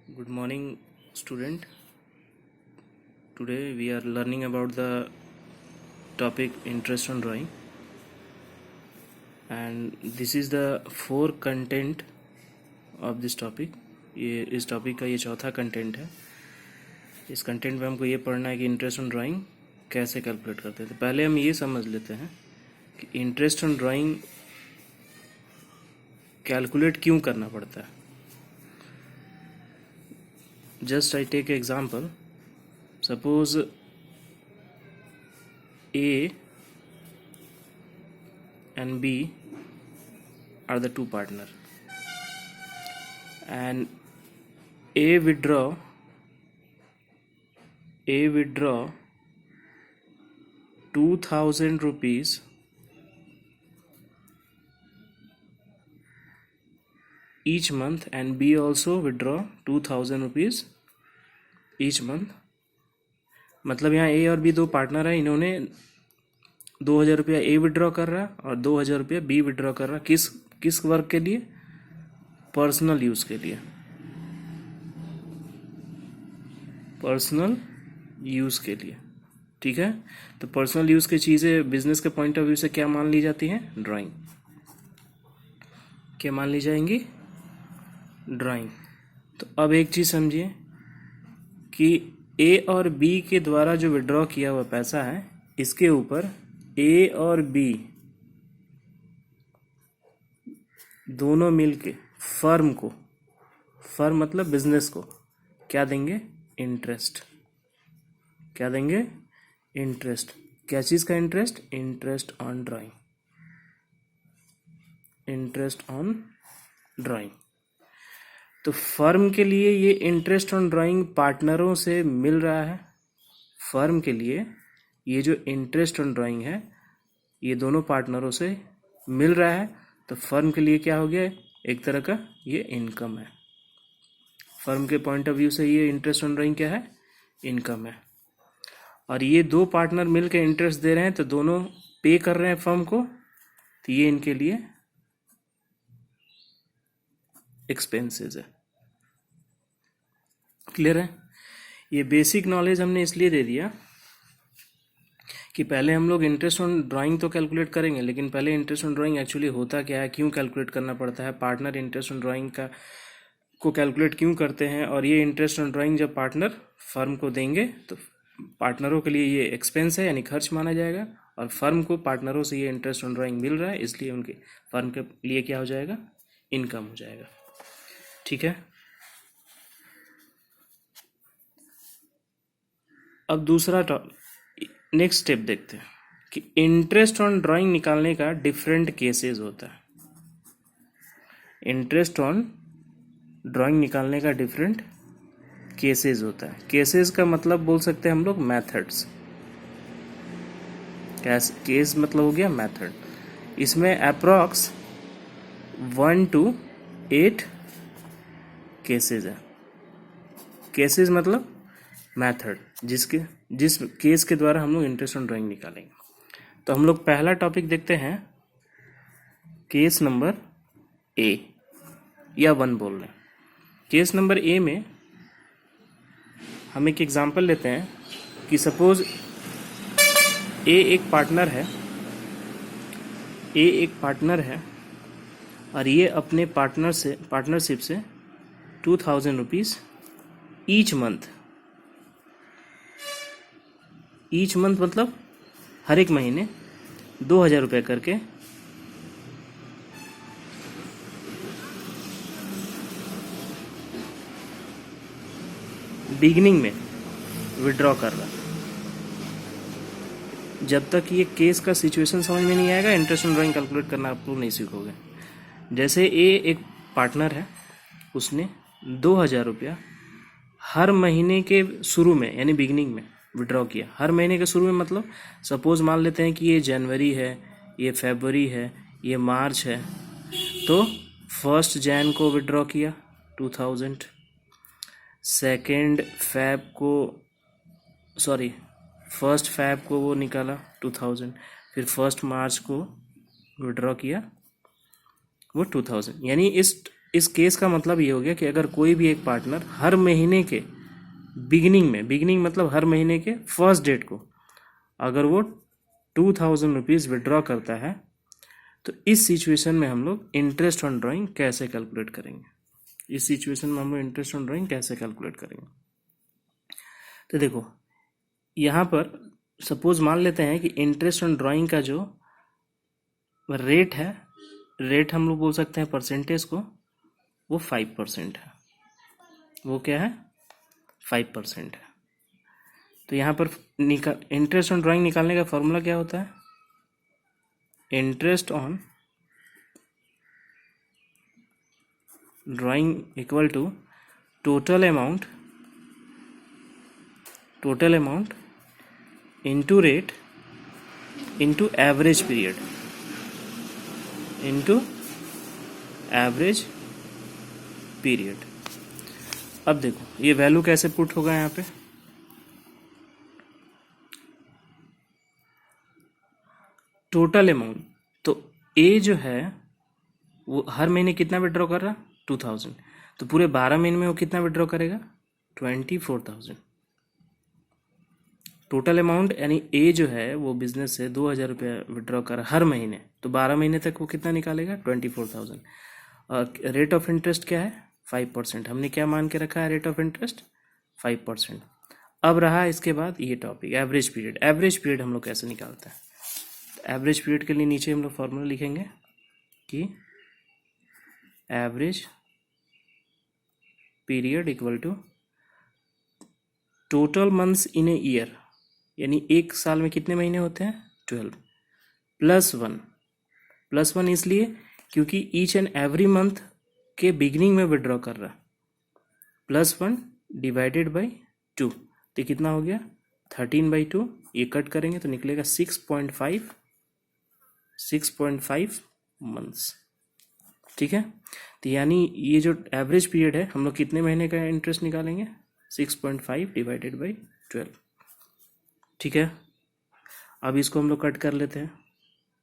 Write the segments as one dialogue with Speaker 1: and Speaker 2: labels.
Speaker 1: Good morning, student. Today we are learning about the topic interest on drawing, and this is the four content of this topic. ये इस topic का ये चौथा content है. इस content में हमको ये पढ़ना है कि इंटरेस्ट ऑन ड्राइंग कैसे कैलकुलेट करते हैं. तो पहले हम ये समझ लेते हैं कि इंटरेस्ट ऑन ड्राइंग कैलकुलेट क्यों करना पड़ता है. Just I take an example. Suppose A and B are the two partner, and A withdraw 2,000 rupees each month, and B also withdraw 2,000 rupees each month. मतलब यहाँ A और B दो partner है. इन्होंने 2,000 रुपया A विड्रॉ कर रहा और 2,000 रुपया B विड्रॉ कर रहा. किस वर्क के लिए? पर्सनल यूज के लिए. पर्सनल यूज के लिए. ठीक है. तो पर्सनल यूज की चीजें बिजनेस के पॉइंट ऑफ व्यू से क्या मान ली जाती हैं? ड्राइंग. क्या मान ली जाएंगी? ड्राइंग. तो अब एक चीज समझिए कि ए और बी के द्वारा जो विड्रॉ किया हुआ पैसा है, इसके ऊपर ए और बी दोनों मिलके फर्म मतलब बिजनेस को क्या देंगे? इंटरेस्ट. क्या देंगे? इंटरेस्ट. क्या चीज का interest? Interest on drawing. Interest on drawing. तो फर्म के लिए ये इंटरेस्ट ऑन ड्राइंग पार्टनरों से मिल रहा है. फर्म के लिए ये जो इंटरेस्ट ऑन ड्राइंग है, ये दोनों पार्टनरों से मिल रहा है. तो फर्म के लिए क्या हो गया? एक तरह का ये इनकम है. फर्म के पॉइंट ऑफ व्यू से ये इंटरेस्ट ऑन ड्राइंग क्या है? इनकम है. और ये दो पार्टनर मिल के इंटरेस्ट दे रहे हैं, तो दोनों पे कर रहे हैं फर्म को, तो ये इनके लिए एक्सपेंसेस है. क्लियर है? ये बेसिक नॉलेज हमने इसलिए दे दिया कि पहले हम लोग इंटरेस्ट ऑन ड्राइंग तो कैलकुलेट करेंगे, लेकिन पहले इंटरेस्ट ऑन ड्राइंग एक्चुअली होता क्या है, क्यों कैलकुलेट करना पड़ता है, पार्टनर इंटरेस्ट ऑन ड्राइंग को कैलकुलेट क्यों करते हैं, और ये इंटरेस्ट ऑन ड्राइंग जब पार्टनर फर्म को देंगे तो पार्टनरों के लिए ये एक्सपेंस है, यानी खर्च माना जाएगा, और फर्म को पार्टनरों से ये इंटरेस्ट ऑन ड्राइंग मिल रहा है, इसलिए उनके फर्म के लिए क्या हो जाएगा? इनकम हो जाएगा. ठीक है. अब दूसरा नेक्स्ट स्टेप देखते हैं कि इंटरेस्ट ऑन ड्राइंग निकालने का डिफरेंट केसेस होता है. इंटरेस्ट ऑन ड्राइंग निकालने का डिफरेंट केसेस होता है. केसेस का मतलब बोल सकते हैं हम लोग मेथड्स. केस मतलब हो गया मेथड. इसमें अप्रॉक्स 1 to 8 केसेस है. केसेस मतलब मेथड, जिस केस के द्वारा हम लोग इंटरेस्ट ऑन ड्राइंग निकालेंगे. तो हम लोग पहला टॉपिक देखते हैं, केस नंबर ए या 1 बोल रहे हैं. केस नंबर ए में हम एक एग्जांपल लेते हैं कि सपोज ए एक पार्टनर है और ये अपने पार्टनरशिप से 2,000 रुपीज ईच मंथ मतलब हर एक महीने 2,000 रुपये करके बिगिनिंग में विड्रॉ कर रहा. जब तक ये केस का सिचुएशन समझ में नहीं आएगा, इंटरेस्ट ऑन ड्राइंग कैलकुलेट करना आप लोग नहीं सीखोगे. जैसे ए एक पार्टनर है, उसने 2,000 रुपया हर महीने के शुरू में यानी बिगिनिंग में विड्रॉ किया. हर महीने के शुरू में मतलब सपोज मान लेते हैं कि ये जनवरी है, ये फरवरी है, ये मार्च है, तो 1 जनवरी को विड्रॉ किया 2,000, 2 फरवरी को वो निकाला 2,000, फिर 1 मार्च को विड्रॉ किया वो 2000, यानी इस केस का मतलब ये हो गया कि अगर कोई भी एक पार्टनर हर महीने के बिगिनिंग मतलब हर महीने के फर्स्ट डेट को अगर वो 2000 रुपीज़ विड्रॉ करता है, तो इस सिचुएशन में हम लोग इंटरेस्ट ऑन ड्राइंग कैसे कैलकुलेट करेंगे। तो देखो यहाँ पर सपोज मान लेते हैं कि इंटरेस्ट ऑन ड्राइंग का जो रेट है, रेट हम लोग बोल सकते हैं परसेंटेज को, वो 5% है। वो क्या है? 5% है। तो यहाँ पर इंटरेस्ट ऑन ड्राइंग निकालने का फॉर्मूला क्या होता है? Interest on drawing equal to total amount into rate into average period. अब देखो ये वैल्यू कैसे पुट होगा यहाँ पे। टोटल अमाउंट, तो ए जो है वो हर महीने कितना विड्रॉ कर रहा? 2000। तो पूरे 12 महीने में वो कितना विड्रॉ करेगा? 24,000। टोटल अमाउंट यानी ए जो है वो बिजनेस से 2000 रुपया विड्रॉ कर हर महीने, तो 12 महीने तक वो कितना निकालेगा? 24,000। और रेट ऑफ इंटरेस्ट क्या है? 5%। हमने क्या मान के रखा है रेट ऑफ इंटरेस्ट? 5%। अब रहा इसके बाद ये topic average period. Average period हम लोग कैसे निकालते हैं? एवरेज पीरियड के लिए नीचे हम लोग फॉर्मूला लिखेंगे कि average period equal to total months in a year, यानी एक साल में कितने महीने होते हैं? 12 प्लस वन इसलिए क्योंकि ईच एंड एवरी मंथ के बिगिनिंग में विड्रॉ कर रहा, +1 डिवाइडेड बाई 2, तो कितना हो गया? 13/2। ये कट करेंगे तो निकलेगा 6.5 मंथ्स। ठीक है, तो यानी ये जो एवरेज पीरियड है हम लोग कितने महीने का इंटरेस्ट निकालेंगे? 6.5 डिवाइडेड बाई 12। ठीक है, अब इसको हम लोग कट कर लेते हैं।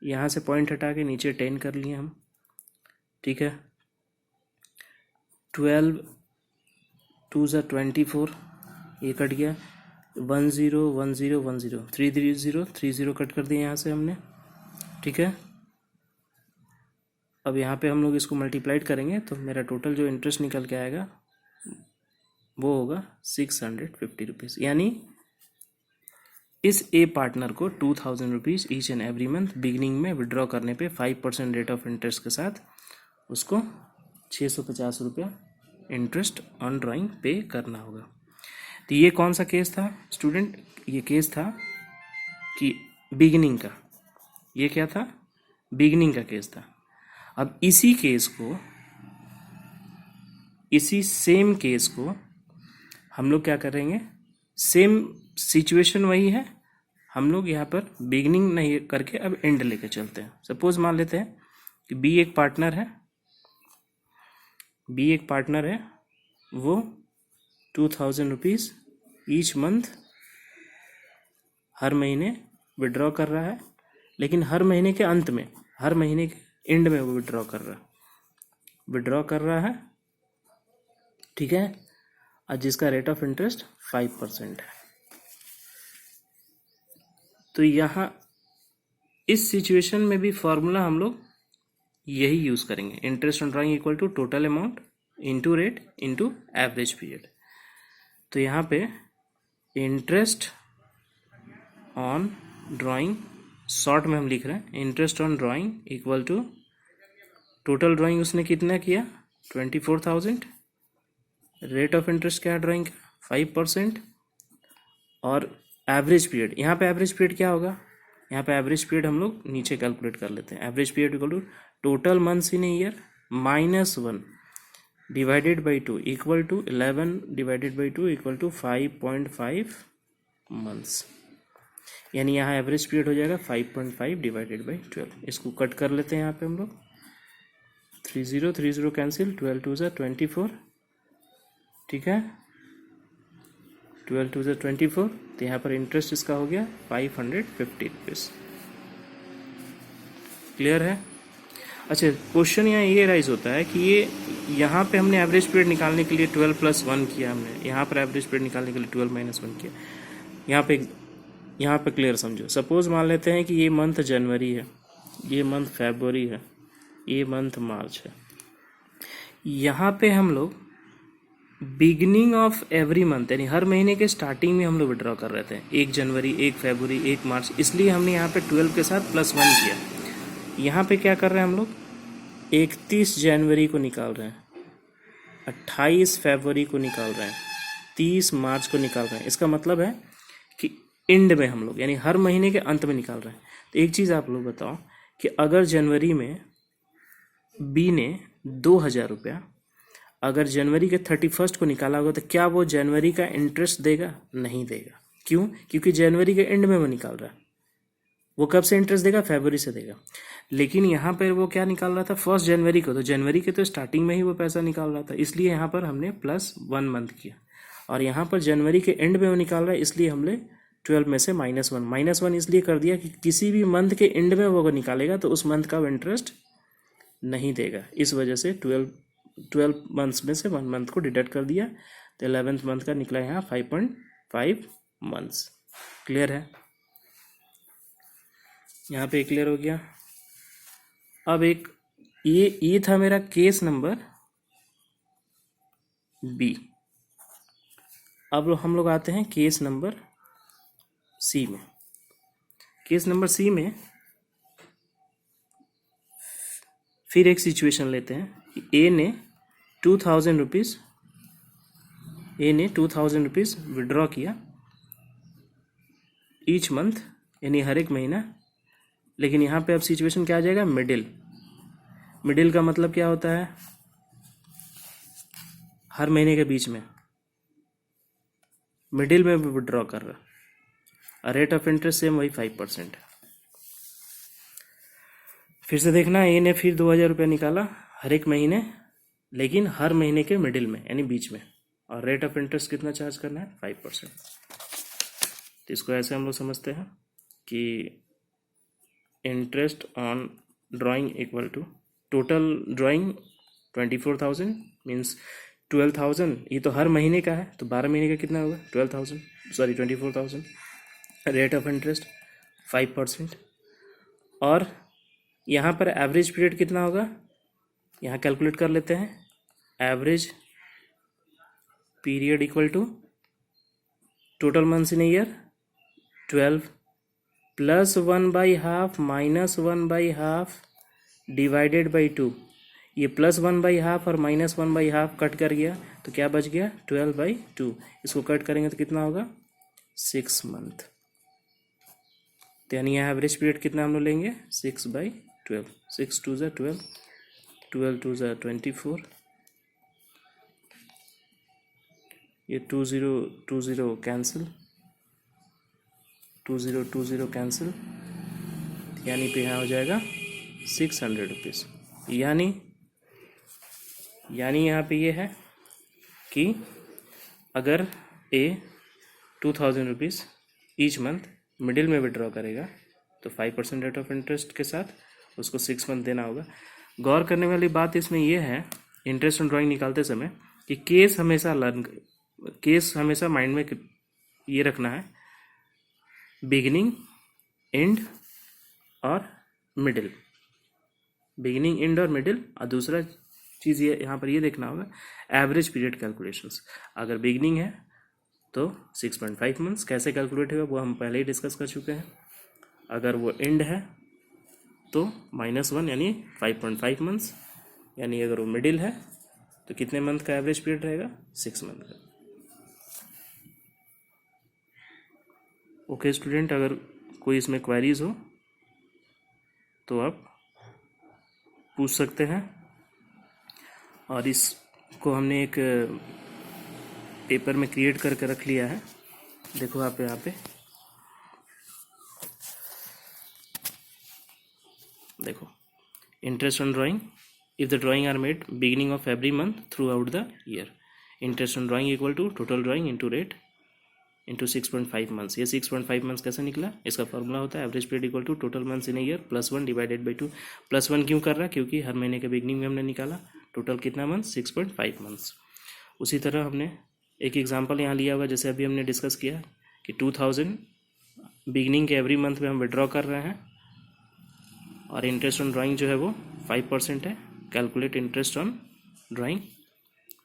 Speaker 1: यहाँ से पॉइंट हटा के नीचे 10 कर लिए हम। ठीक है, 12 2 ज़ा 24, ये कट गया। 10 10 10 30 कट कर दिए यहाँ से हमने। ठीक है, अब यहाँ पे हम लोग इसको मल्टीप्लाइड करेंगे तो मेरा टोटल जो इंटरेस्ट निकल के आएगा वो होगा 650 रुपीज़। यानी इस ए पार्टनर को 2000 rupees each and every month beginning में विड्रॉ करने पे 5% रेट ऑफ इंटरेस्ट के साथ उसको 650 रुपया इंटरेस्ट ऑन ड्राइंग पे करना होगा। तो ये कौन सा केस था स्टूडेंट? ये केस था कि बिगिनिंग का। ये क्या था? बिगिनिंग का केस था। अब इसी सेम केस को हम लोग क्या करेंगे? सेम सिचुएशन वही है, हम लोग यहाँ पर बिगिनिंग नहीं करके अब एंड लेके चलते हैं। सपोज मान लेते हैं कि बी एक पार्टनर है, वो 2000 रुपीज़ ईच मंथ हर महीने विड्रॉ कर रहा है, लेकिन हर महीने के अंत में, हर महीने के एंड में वो विड्रॉ कर रहा है। ठीक है, और जिसका रेट ऑफ इंटरेस्ट 5% है। तो यहाँ इस सिचुएशन में भी फॉर्मूला हम लोग यही यूज़ करेंगे, interest on drawing equal to total amount into rate into average period. तो यहाँ पे इंटरेस्ट ऑन ड्राइंग शॉर्ट में हम लिख रहे हैं, interest on drawing equal to total drawing उसने कितना किया? 24,000। रेट ऑफ इंटरेस्ट क्या है ड्राइंग का? 5%। और एवरेज पीरियड, यहाँ पे एवरेज पीरियड क्या होगा? यहाँ पे एवरेज पीरियड हम लोग नीचे कैलकुलेट कर लेते हैं। Average period equal to total months in a year -1 divided by 2 equal to 11 divided by 2 equal to 5.5 months. यानी यहाँ एवरेज पीरियड हो जाएगा 5.5 डिवाइडेड बाई 12। इसको कट कर लेते हैं यहाँ पे हम लोग। 30 कैंसिल, 12 2 ज़ा 24। ठीक है, 12 2 ज़ा 24। तो यहाँ पर इंटरेस्ट इसका हो गया 550 रुपीज़। क्लियर है? अच्छा, क्वेश्चन यहाँ ये राइज होता है कि ये यहाँ पे हमने एवरेज पीरियड निकालने के लिए 12 + 1 किया, हमने यहाँ पर एवरेज पीरियड निकालने के लिए 12 - 1 किया। यहाँ पे क्लियर समझो। सपोज मान लेते हैं कि ये मंथ जनवरी है, ये मंथ फरवरी है, ये मंथ मार्च है। यहाँ पे हम लोग बिगिनिंग ऑफ एवरी मंथ यानी हर महीने के स्टार्टिंग में हम लोग विड्रॉ कर रहे थे, 1 जनवरी, 1 फरवरी, 1 मार्च, इसलिए हमने यहाँ पे 12 के साथ +1 किया। यहाँ पे क्या कर रहे हैं हम लोग, 31 जनवरी को निकाल रहे हैं, 28 फरवरी को निकाल रहे हैं, 30 मार्च को निकाल रहे हैं। इसका मतलब है कि एंड में हम लोग यानी हर महीने के अंत में निकाल रहे हैं। तो एक चीज़ आप लोग बताओ कि अगर जनवरी में बी ने 2000 रुपया अगर जनवरी के 31 को निकाला होगा तो क्या वो जनवरी का इंटरेस्ट देगा? नहीं देगा। क्यों? क्योंकि जनवरी के एंड में वो निकाल रहा है। वो कब से इंटरेस्ट देगा? फरवरी से देगा। लेकिन यहाँ पर वो क्या निकाल रहा था? 1 जनवरी को, तो जनवरी के तो स्टार्टिंग में ही वो पैसा निकाल रहा था, इसलिए यहाँ पर हमने +1 मंथ किया। और यहाँ पर जनवरी के एंड में वो निकाल रहा है, इसलिए हमने 12 में से -1 इसलिए कर दिया कि किसी भी मंथ के एंड में वो अगर निकालेगा तो उस मंथ का वो इंटरेस्ट नहीं देगा। इस वजह से 12 मंथ्स में से 1 मंथ को डिडक्ट कर दिया, तो 11th मंथ का निकला यहाँ 5.5 मंथ्स। क्लियर है? यहाँ पे क्लियर हो गया। अब एक ये था मेरा केस नंबर बी। अब हम लोग आते हैं केस नंबर सी में। केस नंबर सी में फिर एक सिचुएशन लेते हैं कि ए ने 2000 रुपीज़ विड्रॉ किया ईच मंथ यानी हर एक महीना। लेकिन यहाँ पे अब सिचुएशन क्या आ जाएगा? मिडिल का मतलब क्या होता है? हर महीने के बीच में, मिडिल में विड्रॉ कर रहा। रेट ऑफ इंटरेस्ट सेम वही 5% है। फिर से देखना, ए ने फिर 2000 रुपये निकाला हर एक महीने, लेकिन हर महीने के मिडिल में यानी बीच में, और रेट ऑफ इंटरेस्ट कितना चार्ज करना है? 5%। तो इसको ऐसे हम लोग समझते हैं कि interest on drawing equal to total drawing 24,000 means 12,000। ये तो हर महीने का है, तो 12 महीने का कितना होगा? 24,000। Rate of interest 5%। और यहाँ पर एवरेज पीरियड कितना होगा? यहाँ कैलकुलेट कर लेते हैं। Average period equal to total months in year 12 + 1/2 - 1/2 divided by 2। ये +1/2 और -1/2 कट कर गया तो क्या बच गया? 12/2। इसको कट करेंगे तो कितना होगा? 6 मंथ। तो यानी यहाँ एवरेज पीरियड कितना हम लोग लेंगे? 6/12। 6 × 2 = 12, 12 × 2 = 24। ये 20 कैंसिल, 20 कैंसिल, यानी पे यहाँ हो जाएगा 600 रुपीज़। यानी यहाँ पे ये है कि अगर ए 2000 रुपीज़ ईच मंथ मिडिल में विड्रॉ करेगा तो 5% रेट ऑफ इंटरेस्ट के साथ उसको 6 मंथ देना होगा। गौर करने वाली बात इसमें यह है इंटरेस्ट ऑन ड्राइंग निकालते समय कि केस हमेशा माइंड में ये रखना है, बिगिनिंग, एंड और मिडिल। बिगिनिंग, एंड और मिडिल। और दूसरा चीज़ ये यहाँ पर ये देखना होगा एवरेज पीरियड कैलकुलेशंस। अगर बिगिनिंग है तो 6.5 मंथ्स, कैसे कैलकुलेट होगा वो हम पहले ही डिस्कस कर चुके हैं। अगर वो एंड है तो -1 यानी 5.5 मंथ्स, यानी अगर वो मिडिल है तो कितने मंथ का एवरेज पीरियड रहेगा? 6 मंथ का। ओके स्टूडेंट, अगर कोई इसमें क्वेरीज हो तो आप पूछ सकते हैं। और इसको हमने एक पेपर में क्रिएट करके रख लिया है, देखो आप यहाँ पे देखो, interest on drawing if the drawing are made beginning of every month throughout the year, interest on drawing equal to total drawing into rate into 6.5 months. ये 6.5 मंथ्स कैसे निकला? इसका फॉर्मूला होता है average period equal to total months in a year plus 1 divided by 2। Plus 1 क्यों कर रहा है? क्योंकि हर महीने के बिगनिंग में हमने निकाला टोटल कितना मंथ्स, 6.5 मंथ्स। उसी तरह हमने एक एग्जांपल यहाँ लिया हुआ, जैसे अभी हमने डिस्कस किया कि 2000 बिगनिंग के एवरी मंथ में हम विड्रॉ कर रहे हैं और इंटरेस्ट ऑन ड्राइंग जो है वो 5% है। Calculate interest on drawing.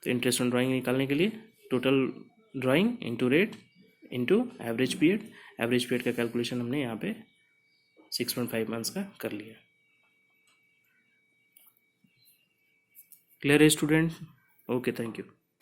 Speaker 1: तो इंटरेस्ट ऑन ड्राइंग निकालने के लिए total drawing into rate into average period. Average period का कैलकुलेशन हमने यहाँ पे 6.5 मंथ्स का कर लिया। क्लियर है स्टूडेंट? Okay, thank you.